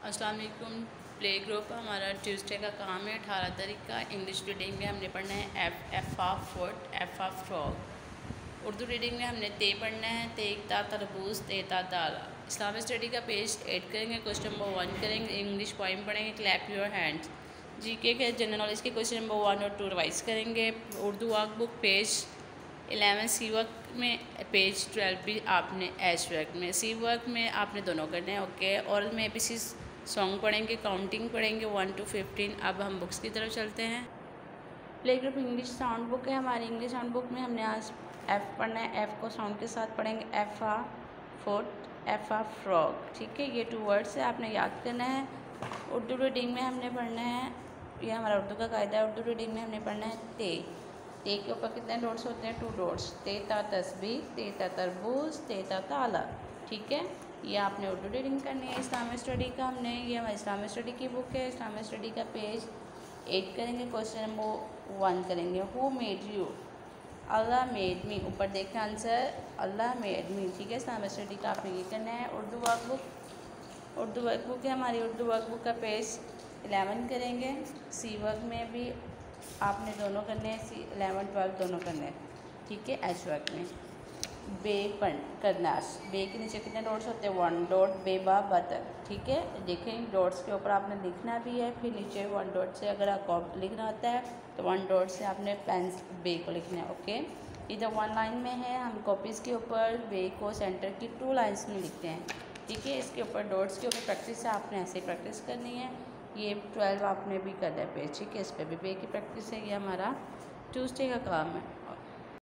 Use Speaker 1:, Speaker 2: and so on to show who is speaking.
Speaker 1: अस्सलाम वालेकुम। Play group हमारा ट्यूसडे का काम है 18 तारीख का। इंग्लिश रीडिंग में हमने पढ़ना है F of foot, F of frog. Urdu reading में हमने ते पढ़ना है, ते ता तरबूज, ते ता दाल। इस्लामिक स्टडी का पेज 8 करेंगे, क्वेश्चन नंबर 1 करेंगे, इंग्लिश पोइम पढ़ेंगे, क्लैप योर हैंड्स। जीके के जनरल नॉलेज के क्वेश्चन नंबर 1 और 2 रिवाइज करेंगे। उर्दू वर्कबुक पेज 11 सी वर्क में, पेज 12 भी आपने एच वर्क में, सी वर्क में आपने दोनों करने हैं। ओके, और में पीसी सॉन्ग पढ़ेंगे, काउंटिंग पढ़ेंगे 1 to 15। अब हम बुक्स की तरफ चलते हैं। Play group English sound book है हमारी। इंग्लिश साउंड बुक में हमने आज एफ़ पढ़ना है। एफ़ को साउंड के साथ पढ़ेंगे, एफ आ फुट, एफ आ फ्रॉग। ठीक है, ये 2 वर्ड्स है, आपने याद करना है। उर्दू रीडिंग में हमने पढ़ना है, ये हमारा उर्दू का कायदा है। उर्दू रीडिंग में हमने पढ़ना है ते। ते के ऊपर कितने डॉट्स होते हैं? 2 डॉट्स। ते ता तस्बीह, ते ता तरबूज, ते ता ताला। ठीक है, ये आपने उर्दू रीडिंग करनी है। इस्लामिक स्टडी का हमने, ये हमारी इस्लामिक स्टडी की बुक है। इस्लामिक स्टडी का पेज 8 करेंगे, क्वेश्चन नंबर 1 करेंगे। Who made you? Allah made me. ऊपर देखें आंसर, अल्लाह मेड मी। ठीक है, इस्लामिक स्टडी का आपने ये करना है। उर्दू वर्कबुक है हमारी। उर्दू वर्कबुक का पेज 11 करेंगे। सी वर्क में भी आपने दोनों करने हैं, सी 11 12 दोनों करने हैं। ठीक है, एच वर्क में बे करना। बे के नीचे कितने डॉट्स होते हैं? 1 डॉट। बेबा बतख। ठीक है, देखें डॉट्स के ऊपर आपने लिखना भी है, फिर नीचे 1 डॉट से अगर आपको लिखना होता है तो 1 डॉट से आपने पेन बे को लिखना है। ओके, इधर 1 लाइन में है, हम कॉपीज़ के ऊपर बे को सेंटर की 2 लाइन्स में लिखते हैं। ठीक है, इसके ऊपर डॉट्स के ऊपर प्रैक्टिस है, आपने ऐसे प्रैक्टिस करनी है। ये 12 आपने भी करना है पेज। ठीक है, इस पर भी बे की प्रैक्टिस है। ये हमारा ट्यूसडे का काम है।